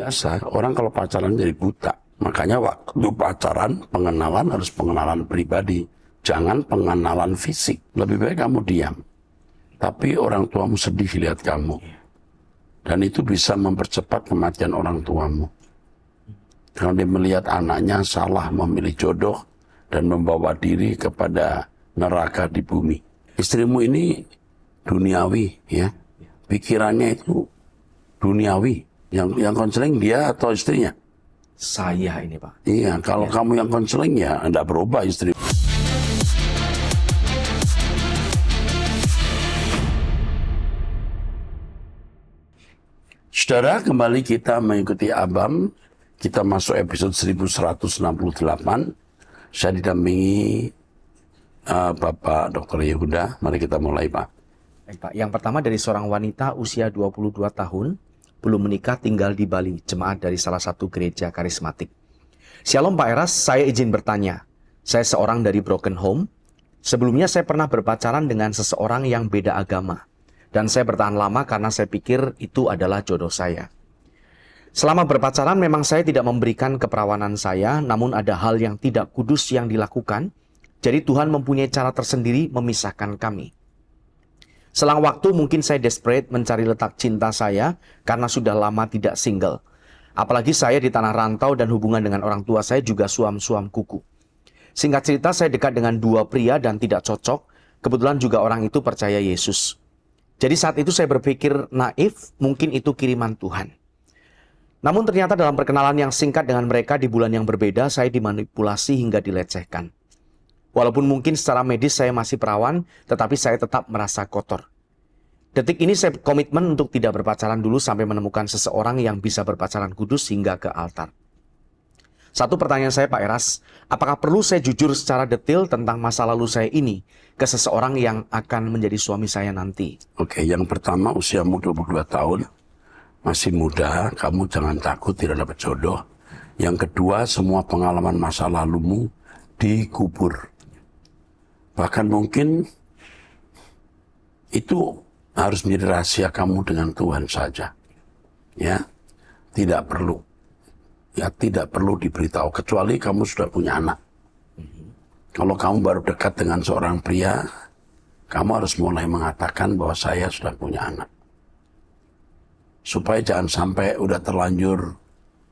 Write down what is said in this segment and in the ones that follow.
Biasa, orang kalau pacaran jadi buta. Makanya waktu pacaran, pengenalan harus pengenalan pribadi. Jangan pengenalan fisik. Lebih baik kamu diam. Tapi orang tuamu sedih lihat kamu. Dan itu bisa mempercepat kematian orang tuamu. Kalau dia melihat anaknya salah memilih jodoh dan membawa diri kepada neraka di bumi. Istrimu ini duniawi, ya. Pikirannya itu duniawi. Yang konseling dia atau istrinya? Saya ini, Pak. Iya, kalau kamu yang konseling ya Anda berubah istri. Saudara, kembali kita mengikuti Abam. Kita masuk episode 1168. Saya didampingi Bapak Dr. Yehuda. Mari kita mulai, Pak. Baik, Pak. Yang pertama dari seorang wanita usia 22 tahun, belum menikah, tinggal di Bali, jemaat dari salah satu gereja karismatik. Shalom Pak Eras, saya izin bertanya. Saya seorang dari broken home. Sebelumnya saya pernah berpacaran dengan seseorang yang beda agama. Dan saya bertahan lama karena saya pikir itu adalah jodoh saya. Selama berpacaran memang saya tidak memberikan keperawanan saya, namun ada hal yang tidak kudus yang dilakukan. Jadi Tuhan mempunyai cara tersendiri memisahkan kami. Selang waktu mungkin saya desperate mencari letak cinta saya karena sudah lama tidak single. Apalagi saya di tanah rantau dan hubungan dengan orang tua saya juga suam-suam kuku. Singkat cerita saya dekat dengan dua pria dan tidak cocok. Kebetulan juga orang itu percaya Yesus. Jadi saat itu saya berpikir naif, mungkin itu kiriman Tuhan. Namun ternyata dalam perkenalan yang singkat dengan mereka di bulan yang berbeda, saya dimanipulasi hingga dilecehkan. Walaupun mungkin secara medis saya masih perawan, tetapi saya tetap merasa kotor. Detik ini saya komitmen untuk tidak berpacaran dulu sampai menemukan seseorang yang bisa berpacaran kudus hingga ke altar. Satu pertanyaan saya Pak Eras, apakah perlu saya jujur secara detail tentang masa lalu saya ini ke seseorang yang akan menjadi suami saya nanti? Oke, yang pertama usiamu 22 tahun, masih muda, kamu jangan takut tidak dapat jodoh. Yang kedua, semua pengalaman masa lalumu dikubur. Bahkan mungkin itu harus menjadi rahasia kamu dengan Tuhan saja. Ya, tidak perlu. Ya, tidak perlu diberitahu kecuali kamu sudah punya anak. Kalau kamu baru dekat dengan seorang pria, kamu harus mulai mengatakan bahwa saya sudah punya anak. Supaya jangan sampai udah terlanjur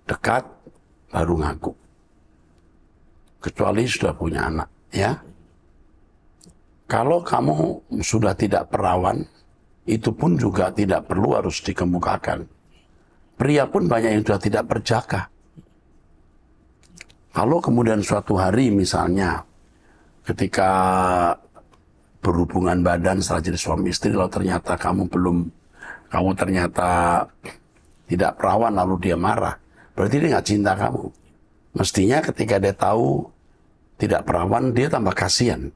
dekat baru ngaku. Kecuali sudah punya anak, ya. Kalau kamu sudah tidak perawan, itu pun juga tidak perlu harus dikemukakan. Pria pun banyak yang sudah tidak berjaga. Kalau kemudian suatu hari misalnya, ketika berhubungan badan setelah jadi suami istri, lalu ternyata kamu ternyata tidak perawan, lalu dia marah, berarti dia nggak cinta kamu. Mestinya ketika dia tahu tidak perawan, dia tambah kasihan.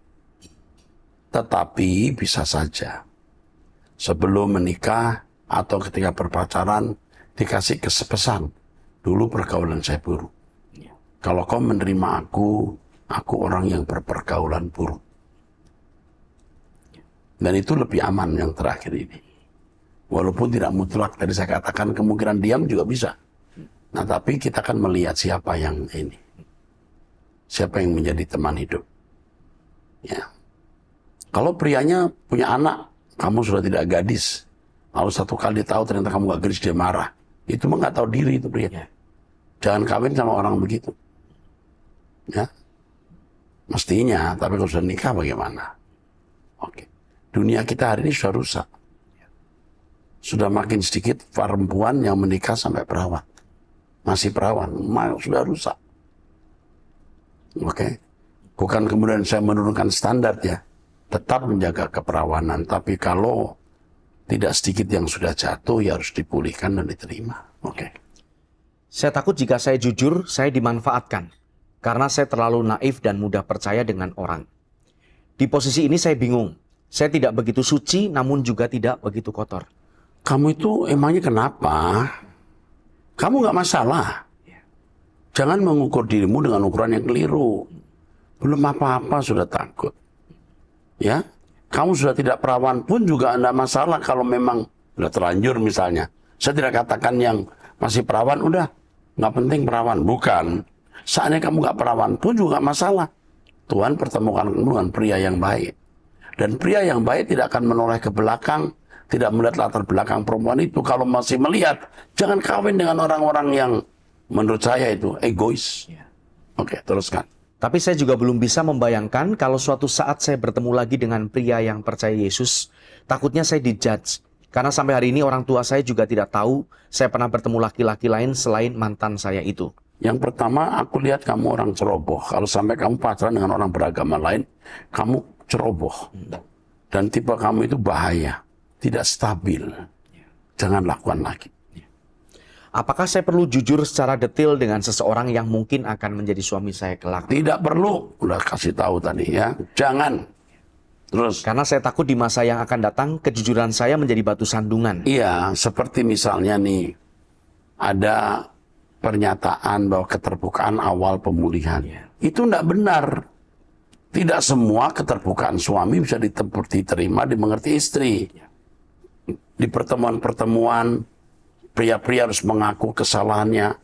Tetapi bisa saja sebelum menikah atau ketika berpacaran dikasih kesepesan, dulu pergaulan saya buruk. Kalau kau menerima aku orang yang berpergaulan buruk. Dan itu lebih aman yang terakhir ini. Walaupun tidak mutlak, tadi saya katakan kemungkinan diam juga bisa. Nah tapi kita akan melihat siapa yang ini. Siapa yang menjadi teman hidup. Ya. Kalau prianya punya anak, kamu sudah tidak gadis. Lalu satu kali tahu ternyata kamu gak gadis, dia marah. Itu mah gak tahu diri itu pria. Jangan kawin sama orang begitu. Ya. Mestinya, tapi kalau sudah nikah bagaimana? Oke. Dunia kita hari ini sudah rusak. Sudah makin sedikit perempuan yang menikah sampai perawan. Masih perawan, sudah rusak. Oke. Bukan kemudian saya menurunkan standar ya. Tetap menjaga keperawanan, tapi kalau tidak sedikit yang sudah jatuh, ya harus dipulihkan dan diterima. Oke. Saya takut jika saya jujur, saya dimanfaatkan. Karena saya terlalu naif dan mudah percaya dengan orang. Di posisi ini saya bingung. Saya tidak begitu suci, namun juga tidak begitu kotor. Kamu itu emangnya kenapa? Kamu nggak masalah. Jangan mengukur dirimu dengan ukuran yang keliru. Belum apa-apa sudah takut. Ya, kamu sudah tidak perawan pun juga tidak masalah kalau memang sudah terlanjur misalnya. Saya tidak katakan yang masih perawan, udah nggak penting perawan. Bukan. Saatnya kamu nggak perawan pun juga nggak masalah. Tuhan pertemukan kamu dengan pria yang baik. Dan pria yang baik tidak akan menoleh ke belakang, tidak melihat latar belakang perempuan itu. Kalau masih melihat, jangan kawin dengan orang-orang yang menurut saya itu egois. Oke, teruskan. Tapi saya juga belum bisa membayangkan kalau suatu saat saya bertemu lagi dengan pria yang percaya Yesus, takutnya saya dijudge. Karena sampai hari ini orang tua saya juga tidak tahu saya pernah bertemu laki-laki lain selain mantan saya itu. Yang pertama, aku lihat kamu orang ceroboh. Kalau sampai kamu pacaran dengan orang beragama lain, kamu ceroboh. Dan tipe kamu itu bahaya, tidak stabil. Jangan lakukan lagi. Apakah saya perlu jujur secara detail dengan seseorang yang mungkin akan menjadi suami saya kelak? Tidak perlu, udah kasih tahu tadi ya. Jangan. Terus. Karena saya takut di masa yang akan datang, kejujuran saya menjadi batu sandungan. Iya, seperti misalnya nih, ada pernyataan bahwa keterbukaan awal pemulihan. Itu tidak benar. Tidak semua keterbukaan suami bisa diterima, dimengerti istri. Di pertemuan-pertemuan, pria-pria harus mengaku kesalahannya.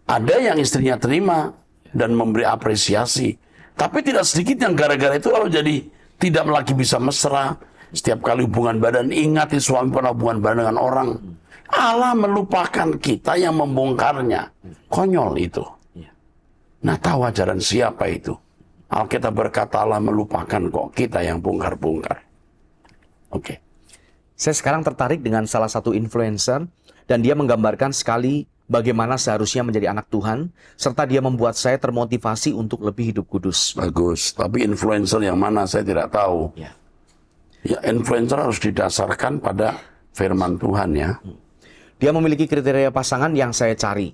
Ada yang istrinya terima dan memberi apresiasi. Tapi tidak sedikit yang gara-gara itu lalu jadi tidak lagi bisa mesra. Setiap kali hubungan badan, ingat suami pernah hubungan badan dengan orang. Allah melupakan kita yang membongkarnya. Konyol itu. Nah, tahu ajaran siapa itu? Alkitab berkata Allah melupakan kok, kita yang bongkar-bongkar. Oke. Saya sekarang tertarik dengan salah satu influencer dan dia menggambarkan sekali bagaimana seharusnya menjadi anak Tuhan, serta dia membuat saya termotivasi untuk lebih hidup kudus. Bagus, tapi influencer yang mana saya tidak tahu. Ya, influencer harus didasarkan pada firman Tuhan ya. Dia memiliki kriteria pasangan yang saya cari.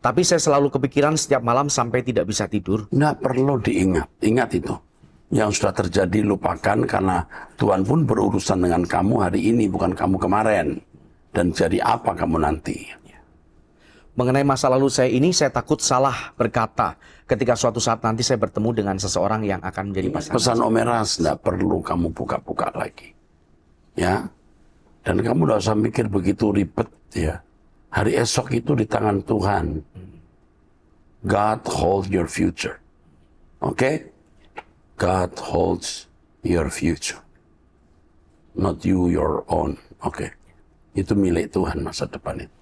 Tapi saya selalu kepikiran setiap malam sampai tidak bisa tidur. Nggak perlu diingat, ingat itu. Yang sudah terjadi lupakan karena Tuhan pun berurusan dengan kamu hari ini, bukan kamu kemarin. Dan jadi apa kamu nanti. Mengenai masa lalu saya ini, saya takut salah berkata ketika suatu saat nanti saya bertemu dengan seseorang yang akan menjadi pasangan. Pesan Om Eras, nggak perlu kamu buka-buka lagi. Ya, dan kamu nggak usah mikir begitu ribet ya. Hari esok itu di tangan Tuhan. God holds your future. Oke? God holds your future. Not you, your own. Oke. Itu milik Tuhan masa depan itu.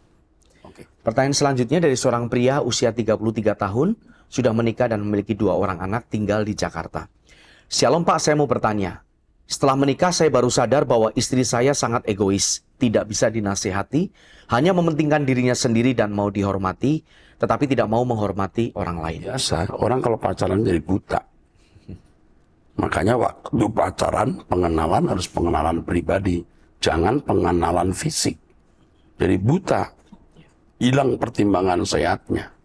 Pertanyaan selanjutnya dari seorang pria usia 33 tahun, sudah menikah dan memiliki 2 orang anak tinggal di Jakarta. Shalom Pak, saya mau bertanya. Setelah menikah saya baru sadar bahwa istri saya sangat egois, tidak bisa dinasehati, hanya mementingkan dirinya sendiri dan mau dihormati, tetapi tidak mau menghormati orang lain. Biasa, orang kalau pacaran jadi buta. Makanya waktu pacaran, pengenalan harus pengenalan pribadi. Jangan pengenalan fisik. Jadi buta. Hilang pertimbangan sehatnya.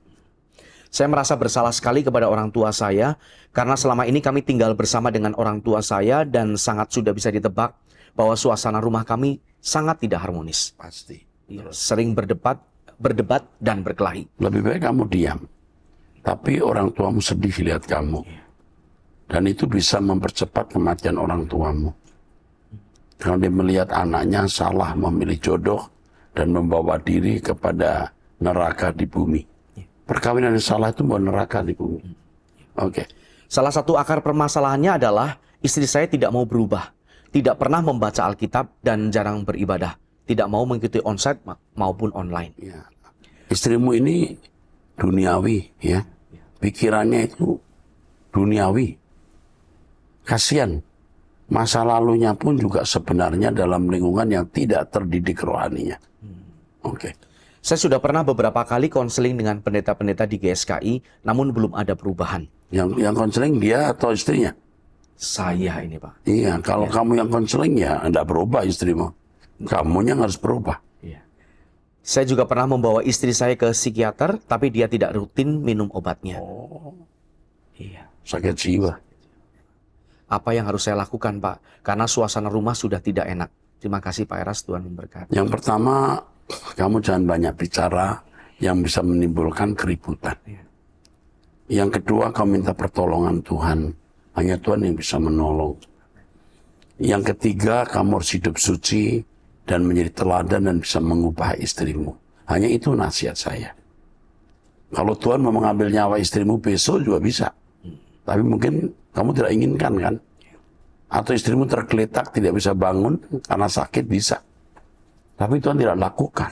Saya merasa bersalah sekali kepada orang tua saya, karena selama ini kami tinggal bersama dengan orang tua saya dan sangat sudah bisa ditebak bahwa suasana rumah kami sangat tidak harmonis. Pasti. Sering berdebat dan berkelahi. Lebih baik kamu diam. Tapi orang tuamu sedih lihat kamu. Dan itu bisa mempercepat kematian orang tuamu. Kalau dia melihat anaknya salah memilih jodoh dan membawa diri kepada neraka di bumi. Perkawinan yang salah itu mau neraka di bumi. Oke. Salah satu akar permasalahannya adalah istri saya tidak mau berubah. Tidak pernah membaca Alkitab dan jarang beribadah. Tidak mau mengikuti onsite maupun online. Ya. Istrimu ini duniawi ya. Pikirannya itu duniawi. Kasihan. Masa lalunya pun juga sebenarnya dalam lingkungan yang tidak terdidik rohaninya. Oke. Saya sudah pernah beberapa kali konseling dengan pendeta-pendeta di GSKI, namun belum ada perubahan. Yang konseling dia atau istrinya? Saya ini Pak. Iya, kalau kamu yang konseling ya tidak berubah istrimu. Kamunya harus berubah. Iya. Saya juga pernah membawa istri saya ke psikiater, tapi dia tidak rutin minum obatnya. Iya. Sakit jiwa. Apa yang harus saya lakukan Pak? Karena suasana rumah sudah tidak enak. Terima kasih Pak Eras, Tuhan memberkati. Yang pertama, kamu jangan banyak bicara yang bisa menimbulkan keributan. Yang kedua, kamu minta pertolongan Tuhan. Hanya Tuhan yang bisa menolong. Yang ketiga, kamu harus hidup suci dan menjadi teladan dan bisa mengubah istrimu. Hanya itu nasihat saya. Kalau Tuhan mau mengambil nyawa istrimu besok juga bisa. Tapi mungkin kamu tidak inginkan kan? Atau istrimu tergeletak tidak bisa bangun karena sakit bisa. Tapi Tuhan tidak lakukan.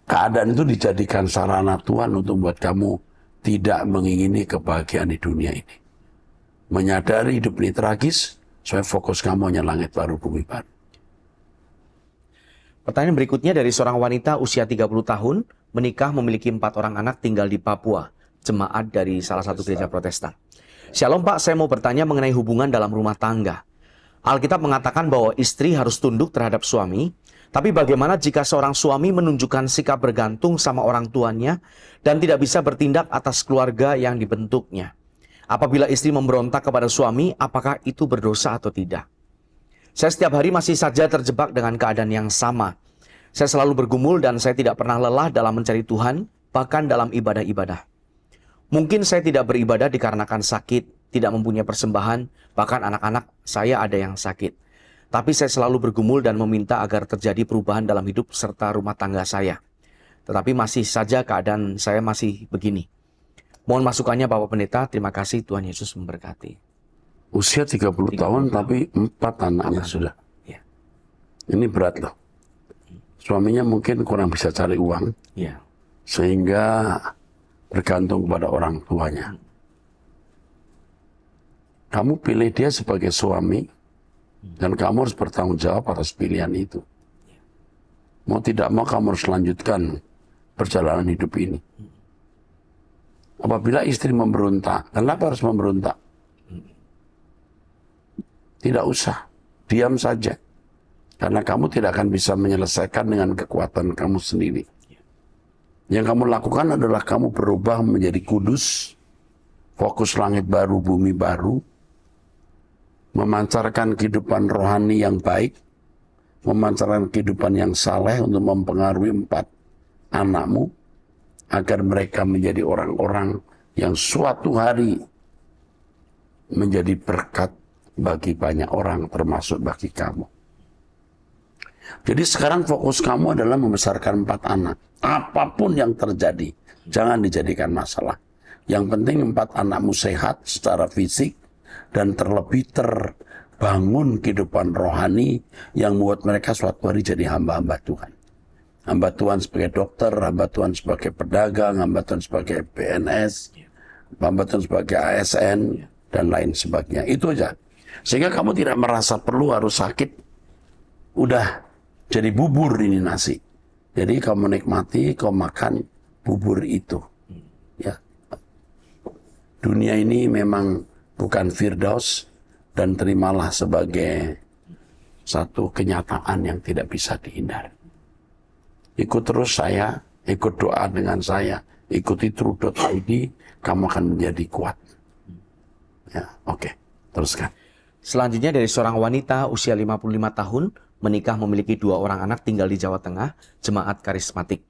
Keadaan itu dijadikan sarana Tuhan untuk membuat kamu tidak mengingini kebahagiaan di dunia ini. Menyadari hidup ini tragis, supaya fokus kamu hanya langit baru, bumi baru. Pertanyaan berikutnya dari seorang wanita usia 30 tahun, menikah memiliki 4 orang anak tinggal di Papua, jemaat dari salah satu gereja Protestan. Shalom Pak, saya mau bertanya mengenai hubungan dalam rumah tangga. Alkitab mengatakan bahwa istri harus tunduk terhadap suami, tapi bagaimana jika seorang suami menunjukkan sikap bergantung sama orang tuanya dan tidak bisa bertindak atas keluarga yang dibentuknya? Apabila istri memberontak kepada suami, apakah itu berdosa atau tidak? Saya setiap hari masih saja terjebak dengan keadaan yang sama. Saya selalu bergumul dan saya tidak pernah lelah dalam mencari Tuhan, bahkan dalam ibadah-ibadah. Mungkin saya tidak beribadah dikarenakan sakit, tidak mempunyai persembahan, bahkan anak-anak saya ada yang sakit. Tapi saya selalu bergumul dan meminta agar terjadi perubahan dalam hidup serta rumah tangga saya. Tetapi masih saja keadaan saya masih begini. Mohon masukannya Bapak Pendeta, terima kasih, Tuhan Yesus memberkati. Usia 30 tahun tapi 4 anaknya sudah. Ya. Ini berat loh. Suaminya mungkin kurang bisa cari uang. Ya. Sehingga bergantung kepada orang tuanya. Kamu pilih dia sebagai suami, dan kamu harus bertanggung jawab atas pilihan itu. Mau tidak mau kamu harus lanjutkan perjalanan hidup ini. Apabila istri memberontak, kenapa harus memberontak? Tidak usah, diam saja. Karena kamu tidak akan bisa menyelesaikan dengan kekuatan kamu sendiri. Yang kamu lakukan adalah kamu berubah menjadi kudus, fokus langit baru, bumi baru, memancarkan kehidupan rohani yang baik, memancarkan kehidupan yang saleh untuk mempengaruhi 4 anakmu, agar mereka menjadi orang-orang yang suatu hari menjadi berkat bagi banyak orang, termasuk bagi kamu. Jadi sekarang fokus kamu adalah membesarkan 4 anak. Apapun yang terjadi, jangan dijadikan masalah. Yang penting 4 anakmu sehat secara fisik, dan terlebih terbangun kehidupan rohani yang membuat mereka suatu hari jadi hamba-hamba Tuhan. Hamba Tuhan sebagai dokter, hamba Tuhan sebagai pedagang, hamba Tuhan sebagai PNS, hamba Tuhan sebagai ASN, dan lain sebagainya. Itu aja. Sehingga kamu tidak merasa perlu harus sakit. Udah jadi bubur ini nasi. Jadi kamu nikmati, kamu makan bubur itu. Ya. Dunia ini memang bukan firdaus, dan terimalah sebagai satu kenyataan yang tidak bisa dihindari. Ikut terus saya, ikut doa dengan saya, ikuti true.id, kamu akan menjadi kuat. Ya, oke. Teruskan. Selanjutnya dari seorang wanita usia 55 tahun, menikah memiliki 2 orang anak tinggal di Jawa Tengah, jemaat karismatik.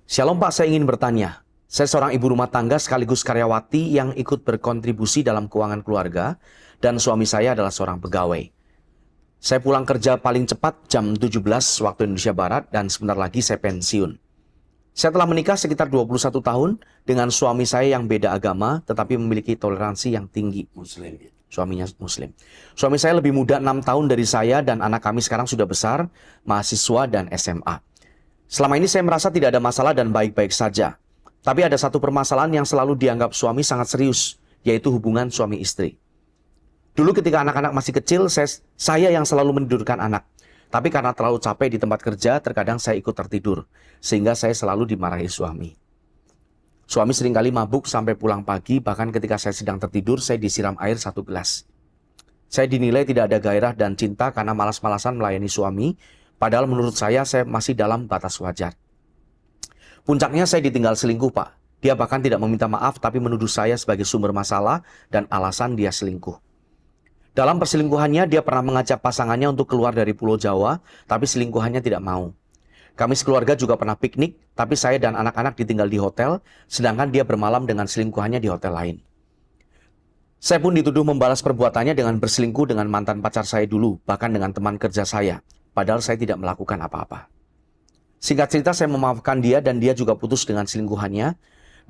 Shalom Pak, saya ingin bertanya. Saya seorang ibu rumah tangga sekaligus karyawati yang ikut berkontribusi dalam keuangan keluarga, dan suami saya adalah seorang pegawai. Saya pulang kerja paling cepat jam 17 waktu Indonesia Barat dan sebentar lagi saya pensiun. Saya telah menikah sekitar 21 tahun dengan suami saya yang beda agama tetapi memiliki toleransi yang tinggi. Muslim. Suaminya Muslim. Suami saya lebih muda 6 tahun dari saya dan anak kami sekarang sudah besar, mahasiswa dan SMA. Selama ini saya merasa tidak ada masalah dan baik-baik saja. Tapi ada satu permasalahan yang selalu dianggap suami sangat serius, yaitu hubungan suami istri. Dulu ketika anak-anak masih kecil, saya yang selalu menidurkan anak. Tapi karena terlalu capek di tempat kerja, terkadang saya ikut tertidur. Sehingga saya selalu dimarahi suami. Suami seringkali mabuk sampai pulang pagi, bahkan ketika saya sedang tertidur, saya disiram air 1 gelas. Saya dinilai tidak ada gairah dan cinta karena malas-malasan melayani suami, padahal menurut saya masih dalam batas wajar. Puncaknya saya ditinggal selingkuh, Pak. Dia bahkan tidak meminta maaf tapi menuduh saya sebagai sumber masalah dan alasan dia selingkuh. Dalam perselingkuhannya, dia pernah mengajak pasangannya untuk keluar dari Pulau Jawa, tapi selingkuhannya tidak mau. Kami sekeluarga juga pernah piknik, tapi saya dan anak-anak ditinggal di hotel, sedangkan dia bermalam dengan selingkuhannya di hotel lain. Saya pun dituduh membalas perbuatannya dengan berselingkuh dengan mantan pacar saya dulu, bahkan dengan teman kerja saya, padahal saya tidak melakukan apa-apa. Singkat cerita, saya memaafkan dia dan dia juga putus dengan selingkuhannya.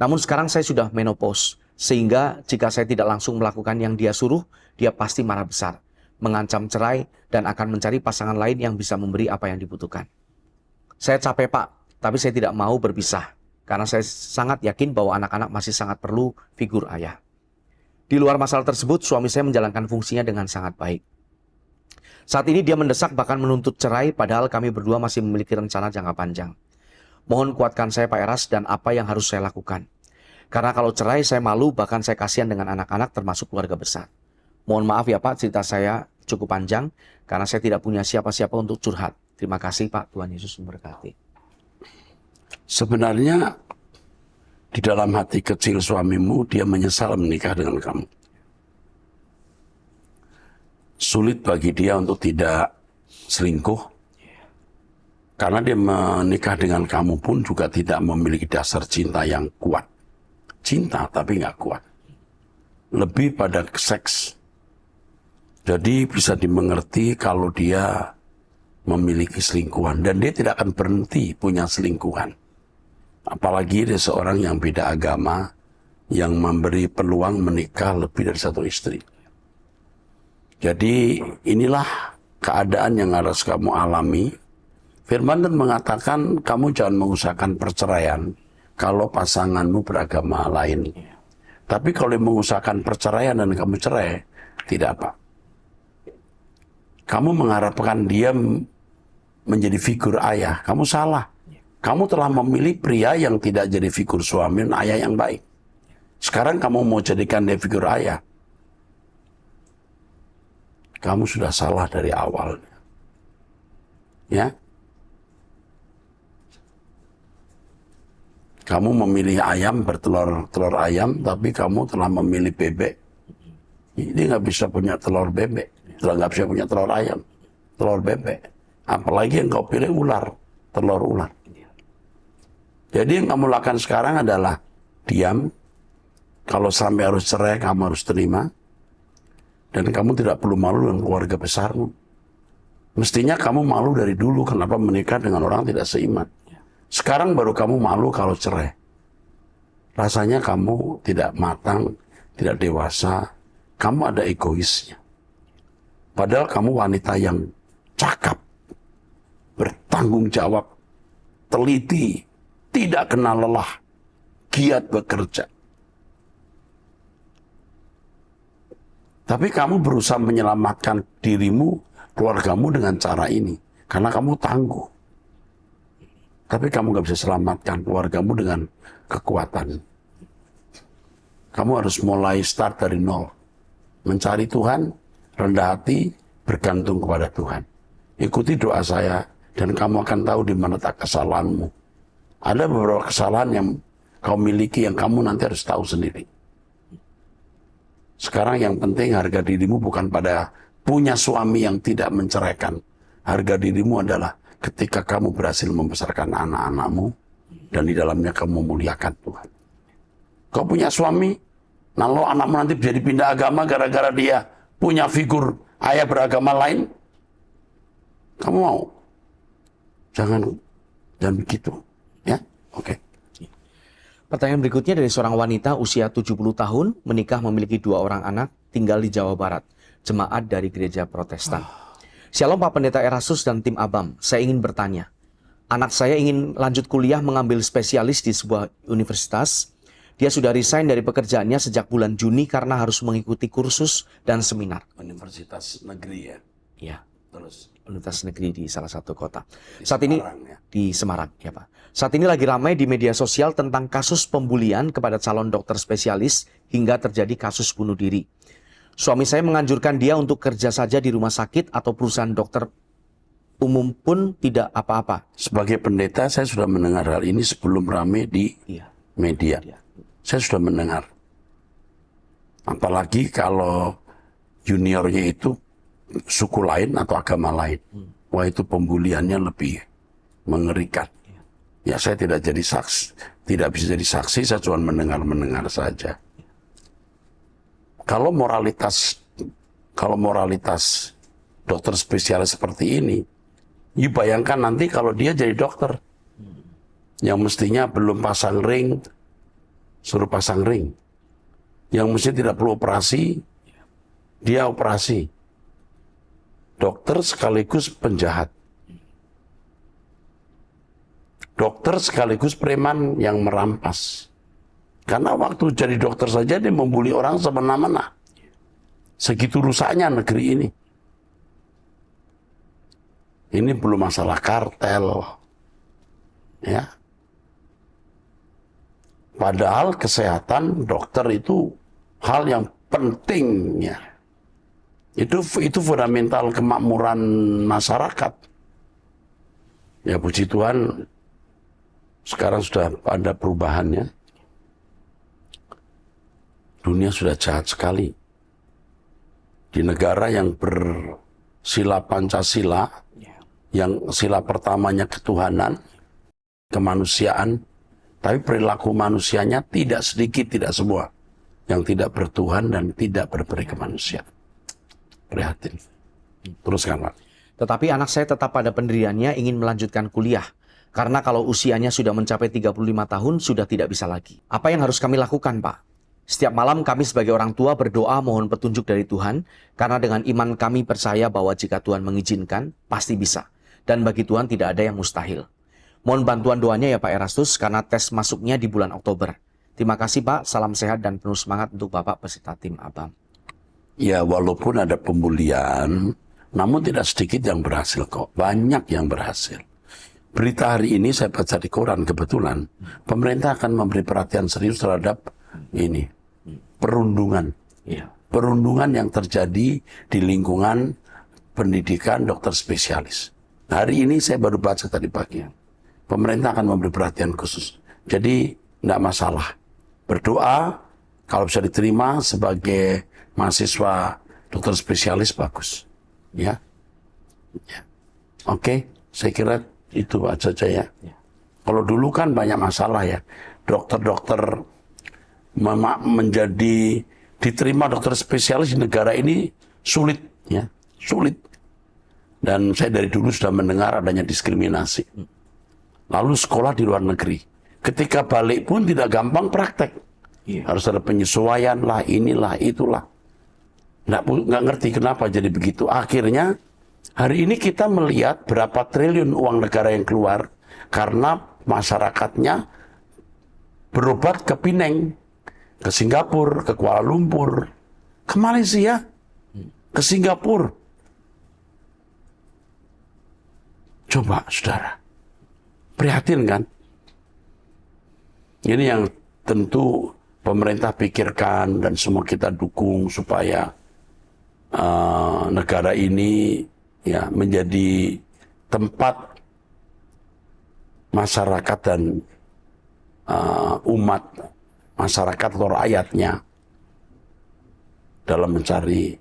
Namun sekarang saya sudah menopause, sehingga jika saya tidak langsung melakukan yang dia suruh, dia pasti marah besar, mengancam cerai, dan akan mencari pasangan lain yang bisa memberi apa yang dibutuhkan. Saya capek Pak, tapi saya tidak mau berpisah, karena saya sangat yakin bahwa anak-anak masih sangat perlu figur ayah. Di luar masalah tersebut, suami saya menjalankan fungsinya dengan sangat baik. Saat ini dia mendesak bahkan menuntut cerai, padahal kami berdua masih memiliki rencana jangka panjang. Mohon kuatkan saya Pak Eras dan apa yang harus saya lakukan. Karena kalau cerai saya malu, bahkan saya kasihan dengan anak-anak termasuk keluarga besar. Mohon maaf ya Pak, cerita saya cukup panjang karena saya tidak punya siapa-siapa untuk curhat. Terima kasih Pak, Tuhan Yesus memberkati. Sebenarnya di dalam hati kecil suamimu dia menyesal menikah dengan kamu. Sulit bagi dia untuk tidak selingkuh, karena dia menikah dengan kamu pun juga tidak memiliki dasar cinta yang kuat. Cinta tapi nggak kuat, lebih pada seks. Jadi bisa dimengerti kalau dia memiliki selingkuhan, dan dia tidak akan berhenti punya selingkuhan. Apalagi dia seorang yang beda agama, yang memberi peluang menikah lebih dari satu istri. Jadi inilah keadaan yang harus kamu alami. Firman dan mengatakan kamu jangan mengusahakan perceraian kalau pasanganmu beragama lain. Tapi kalau mengusahakan perceraian dan kamu cerai, tidak apa. Kamu mengharapkan dia menjadi figur ayah, kamu salah. Kamu telah memilih pria yang tidak jadi figur suami dan ayah yang baik. Sekarang kamu mau jadikan dia figur ayah. Kamu sudah salah dari awal. Ya. Kamu memilih ayam bertelur ayam, tapi kamu telah memilih bebek. Ini nggak bisa punya telur bebek, nggak bisa punya telur ayam, telur bebek. Apalagi yang kau pilih ular, telur ular. Jadi yang kamu lakukan sekarang adalah diam. Kalau sampai harus cerai, kamu harus terima. Dan kamu tidak perlu malu dengan keluarga besarmu. Mestinya kamu malu dari dulu kenapa menikah dengan orang tidak seiman. Sekarang baru kamu malu kalau cerai. Rasanya kamu tidak matang, tidak dewasa. Kamu ada egoisnya. Padahal kamu wanita yang cakap, bertanggung jawab, teliti, tidak kenal lelah, giat bekerja. Tapi kamu berusaha menyelamatkan dirimu, keluargamu dengan cara ini. Karena kamu tangguh. Tapi kamu gak bisa selamatkan keluargamu dengan kekuatan. Kamu harus mulai start dari nol. Mencari Tuhan, rendah hati, bergantung kepada Tuhan. Ikuti doa saya, dan kamu akan tahu di mana tak kesalahanmu. Ada beberapa kesalahan yang kau miliki yang kamu nanti harus tahu sendiri. Sekarang yang penting harga dirimu bukan pada punya suami yang tidak menceraikan. Harga dirimu adalah ketika kamu berhasil membesarkan anak-anakmu dan di dalamnya kamu memuliakan Tuhan. Kau punya suami, lalu anakmu nanti jadi pindah agama gara-gara dia punya figur ayah beragama lain. Kamu mau? Jangan begitu. Ya, oke. Pertanyaan berikutnya dari seorang wanita usia 70 tahun, menikah memiliki 2 orang anak, tinggal di Jawa Barat, jemaat dari gereja Protestan. Shalom Pak Pendeta Erastus dan tim Abam, saya ingin bertanya. Anak saya ingin lanjut kuliah mengambil spesialis di sebuah universitas. Dia sudah resign dari pekerjaannya sejak bulan Juni karena harus mengikuti kursus dan seminar. Universitas negeri ya? Ya. Terus? Universitas negeri di salah satu kota. Saat ini di Semarang, ya Pak. Saat ini lagi ramai di media sosial tentang kasus pembulian kepada calon dokter spesialis hingga terjadi kasus bunuh diri. Suami saya menganjurkan dia untuk kerja saja di rumah sakit atau perusahaan dokter umum pun tidak apa-apa. Sebagai pendeta saya sudah mendengar hal ini sebelum ramai di media. Saya sudah mendengar. Apalagi kalau juniornya itu suku lain atau agama lain. Wah, itu pembuliannya lebih mengerikan. Ya, saya tidak jadi saksi, tidak bisa jadi saksi, saya cuma mendengar saja. Kalau moralitas dokter spesialis seperti ini, you bayangkan nanti kalau dia jadi dokter, Yang mestinya belum pasang ring, suruh pasang ring. Yang mestinya tidak perlu operasi, dia operasi. Dokter sekaligus penjahat. Dokter sekaligus preman yang merampas. Karena waktu jadi dokter saja dia membuli orang semena-mena. Segitu rusaknya negeri ini. Ini belum masalah kartel. Ya. Padahal kesehatan dokter itu hal yang penting ya. Itu fundamental kemakmuran masyarakat. Ya puji Tuhan sekarang sudah ada perubahannya. Dunia sudah jahat sekali. Di negara yang bersila Pancasila, yang sila pertamanya ketuhanan, kemanusiaan, tapi perilaku manusianya tidak sedikit, tidak semua, yang tidak bertuhan dan tidak berberi kemanusiaan. Prihatin. Teruskan, Pak. Tetapi anak saya tetap pada pendiriannya ingin melanjutkan kuliah. Karena kalau usianya sudah mencapai 35 tahun, sudah tidak bisa lagi. Apa yang harus kami lakukan, Pak? Setiap malam kami sebagai orang tua berdoa mohon petunjuk dari Tuhan, karena dengan iman kami percaya bahwa jika Tuhan mengizinkan, pasti bisa. Dan bagi Tuhan tidak ada yang mustahil. Mohon bantuan doanya ya Pak Erastus, karena tes masuknya di bulan Oktober. Terima kasih Pak, salam sehat dan penuh semangat untuk Bapak peserta tim Abam. Ya walaupun ada pembulian, namun tidak sedikit yang berhasil kok. Banyak yang berhasil. Berita hari ini saya baca di koran kebetulan, pemerintah akan memberi perhatian serius terhadap ini, perundungan. Perundungan yang terjadi di lingkungan pendidikan dokter spesialis. Hari ini saya baru baca tadi pagi. Pemerintah akan memberi perhatian khusus. Jadi tidak masalah. Berdoa, kalau bisa diterima sebagai mahasiswa dokter spesialis bagus. Ya. Oke, saya kira itu aja ya. Kalau dulu kan banyak masalah ya. Dokter-dokter menjadi diterima dokter spesialis di negara ini sulit ya, sulit. Dan saya dari dulu sudah mendengar adanya diskriminasi. Lalu sekolah di luar negeri. Ketika balik pun tidak gampang praktek. Harus ada penyesuaian lah, inilah, itulah. Nggak ngerti kenapa jadi begitu. Akhirnya hari ini kita melihat berapa triliun uang negara yang keluar karena masyarakatnya berobat ke Pineng, ke Singapura, ke Kuala Lumpur, ke Malaysia, ke Singapura. Coba saudara, prihatin kan? Ini yang tentu pemerintah pikirkan dan semua kita dukung supaya negara ini ya menjadi tempat masyarakat dan umat masyarakat atau rakyatnya dalam mencari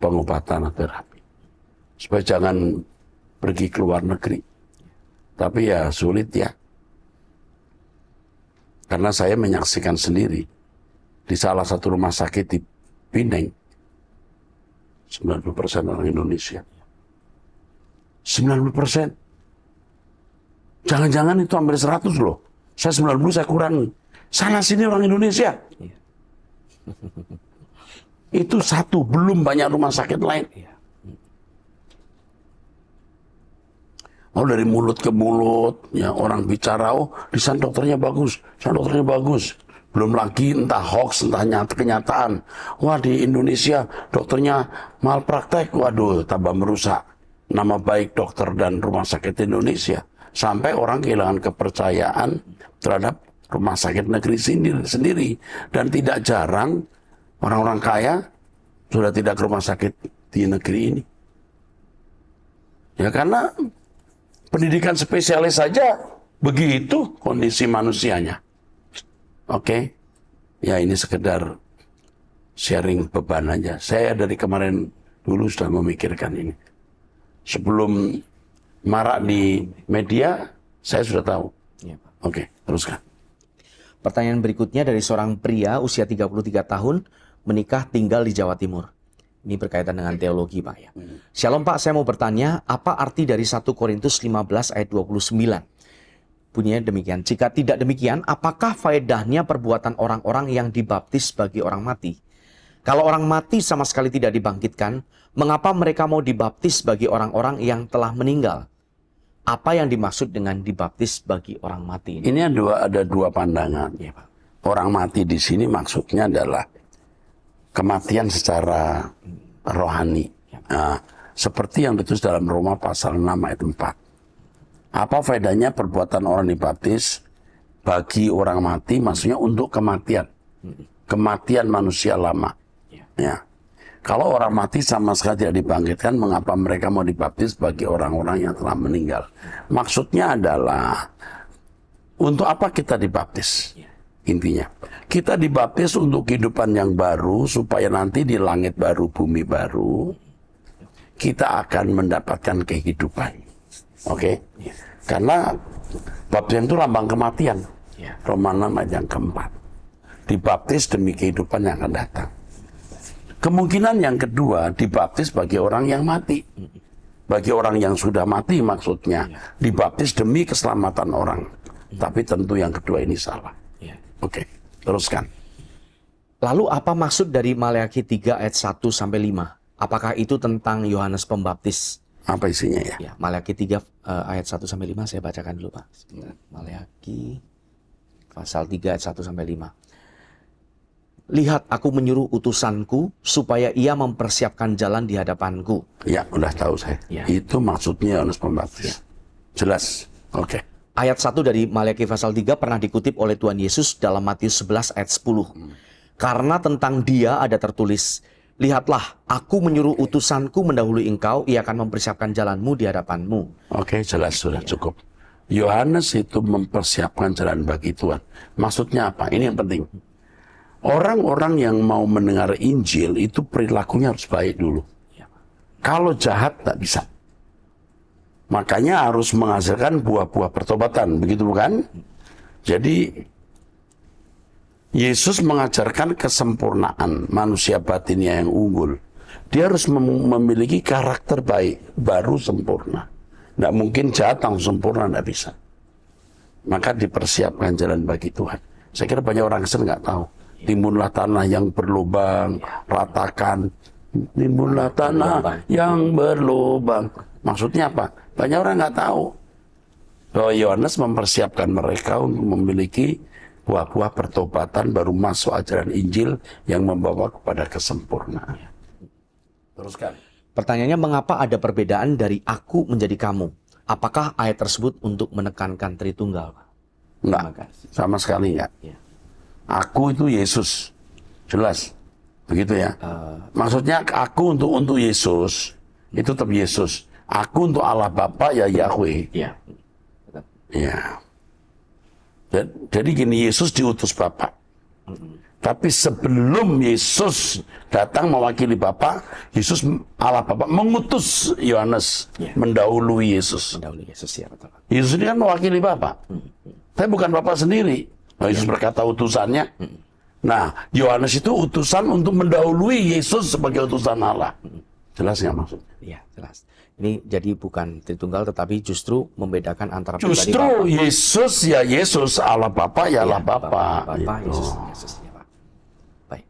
pengobatan atau terapi. Supaya jangan pergi ke luar negeri. Tapi ya sulit ya. Karena saya menyaksikan sendiri di salah satu rumah sakit di Pineng, 90% orang Indonesia. 90%. Jangan-jangan itu hampir 100 loh. Saya 90 saya kurangi. Sana sini orang Indonesia. Itu satu, belum banyak rumah sakit lain. Oh dari mulut ke mulut, ya orang bicara, oh di sana dokternya bagus, sana dokternya bagus. Belum lagi entah hoax, entah kenyataan. Wah di Indonesia dokternya malpraktek, waduh tambah merusak nama baik dokter dan rumah sakit Indonesia. Sampai orang kehilangan kepercayaan terhadap rumah sakit negeri sendiri. Dan tidak jarang orang-orang kaya sudah tidak ke rumah sakit di negeri ini. Ya karena pendidikan spesialis saja begitu kondisi manusianya. Oke. Ya ini sekedar sharing beban aja. Saya dari kemarin dulu sudah memikirkan ini. Sebelum marak di media, saya sudah tahu. Oke, teruskan. Pertanyaan berikutnya dari seorang pria usia 33 tahun, menikah tinggal di Jawa Timur. Ini berkaitan dengan teologi Pak ya. Shalom Pak, saya mau bertanya, apa arti dari 1 Korintus 15 ayat 29? Bunyinya demikian. Jika tidak demikian, apakah faedahnya perbuatan orang-orang yang dibaptis bagi orang mati? Kalau orang mati sama sekali tidak dibangkitkan, mengapa mereka mau dibaptis bagi orang-orang yang telah meninggal? Apa yang dimaksud dengan dibaptis bagi orang mati ini? Ini ada dua pandangan. Ya, Pak. Orang mati di sini maksudnya adalah kematian secara rohani. Nah, seperti yang ditulis dalam Roma pasal 6 ayat 4. Apa faedahnya perbuatan orang dibaptis bagi orang mati? Maksudnya untuk kematian. Kematian manusia lama. Ya. Kalau orang mati sama sekali tidak dibangkitkan, mengapa mereka mau dibaptis bagi orang-orang yang telah meninggal? Maksudnya adalah, untuk apa kita dibaptis? Intinya, kita dibaptis untuk kehidupan yang baru, supaya nanti di langit baru, bumi baru, kita akan mendapatkan kehidupan. Oke? Karena baptisan itu lambang kematian. Roma 6 ayat yang keempat. Dibaptis demi kehidupan yang akan datang. Kemungkinan yang kedua, dibaptis bagi orang yang mati. Bagi orang yang sudah mati maksudnya. Dibaptis demi keselamatan orang. Tapi tentu yang kedua ini salah. Oke, teruskan. Lalu apa maksud dari Maleakhi 3 ayat 1 sampai 5? Apakah itu tentang Yohanes Pembaptis? Apa isinya ya? Ya, Maleakhi 3 ayat 1 sampai 5 saya bacakan dulu, Pak. Sebentar. Maleakhi pasal 3 ayat 1 sampai 5. Lihat, aku menyuruh utusanku supaya ia mempersiapkan jalan di hadapanku. Ya, udah tahu saya. Ya. Itu maksudnya Yohanes Pembaptis. Jelas. Oke. Ayat 1 dari Maleakhi pasal 3 pernah dikutip oleh Tuhan Yesus dalam Matius 11 ayat 10. Karena tentang dia ada tertulis, lihatlah, aku menyuruh utusanku mendahului engkau, ia akan mempersiapkan jalanmu di hadapanmu. Oke, jelas, sudah cukup. Yohanes itu mempersiapkan jalan bagi Tuhan. Maksudnya apa? Ini yang penting. Orang-orang yang mau mendengar Injil itu perilakunya harus baik dulu. Kalau jahat tak bisa. Makanya harus menghasilkan buah-buah pertobatan, begitu bukan? Jadi Yesus mengajarkan kesempurnaan manusia batinnya yang unggul. Dia harus memiliki karakter baik, baru sempurna. Tidak mungkin jahat langsung sempurna, tidak bisa. Maka dipersiapkan jalan bagi Tuhan. Saya kira banyak orang Kristen nggak tahu. Timbunlah tanah yang berlubang, ratakan. Timbunlah tanah yang berlubang. Maksudnya apa? Banyak orang nggak tahu bahwa Yohanes mempersiapkan mereka untuk memiliki buah-buah pertobatan, baru masuk ajaran Injil yang membawa kepada kesempurnaan. Teruskan. Pertanyaannya, mengapa ada perbedaan dari aku menjadi kamu? Apakah ayat tersebut untuk menekankan Tritunggal, Pak? Enggak, sama sekali enggak. Ya. Aku itu Yesus, jelas, begitu ya. Maksudnya aku untuk Yesus itu tetap Yesus. Aku untuk Allah Bapa ya Yahweh. Ya. Ya. Jadi gini, Yesus diutus Bapa. Tapi sebelum Yesus datang mewakili Bapa, Yesus Allah Bapa mengutus Yohanes mendahului Yesus. Mendahului Yesus, ya, betul. Yesus ini kan mewakili Bapa. Tapi bukan Bapa sendiri. Nah, Yesus berkata utusannya. Nah, Yohanes itu utusan untuk mendahului Yesus sebagai utusan Allah. Jelas nggak maksudnya? Iya, jelas. Ini jadi bukan Tritunggal, tetapi justru membedakan antara pribadi Justru Bapa. Yesus ya Yesus, Allah Bapa ya Allah Bapa. Bapa, Gitu. Yesus, ya, Pak. Baik.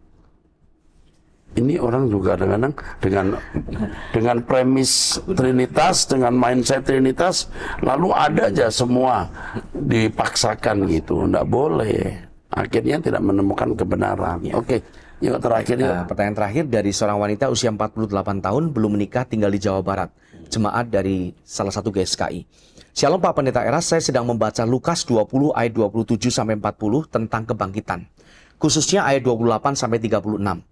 Ini orang juga kadang-kadang dengan premis Trinitas, dengan mindset Trinitas, lalu ada aja semua dipaksakan gitu, nggak boleh. Akhirnya tidak menemukan kebenaran. Oke, yuk terakhir. Pertanyaan terakhir dari seorang wanita usia 48 tahun, belum menikah, tinggal di Jawa Barat. Jemaat dari salah satu GSKI. Shalom Pak Pendeta Eras, saya sedang membaca Lukas 20 ayat 27 sampai 40 tentang kebangkitan. Khususnya ayat 28 sampai 36.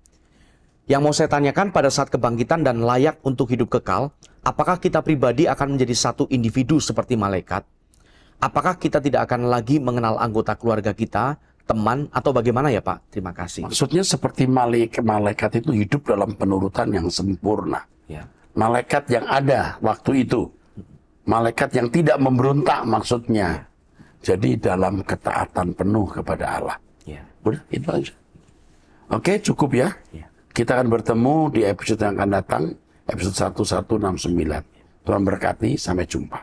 Yang mau saya tanyakan, pada saat kebangkitan dan layak untuk hidup kekal, apakah kita pribadi akan menjadi satu individu seperti malaikat? Apakah kita tidak akan lagi mengenal anggota keluarga kita, teman, atau bagaimana ya Pak? Terima kasih. Maksudnya seperti malaikat itu hidup dalam penurutan yang sempurna. Ya. Malaikat yang ada waktu itu. Malaikat yang tidak memberontak maksudnya. Jadi dalam ketaatan penuh kepada Allah. Ya. Udah, itu aja. Oke, cukup ya. Ya. Kita akan bertemu di episode yang akan datang. Episode 1169. Tuhan berkati, sampai jumpa.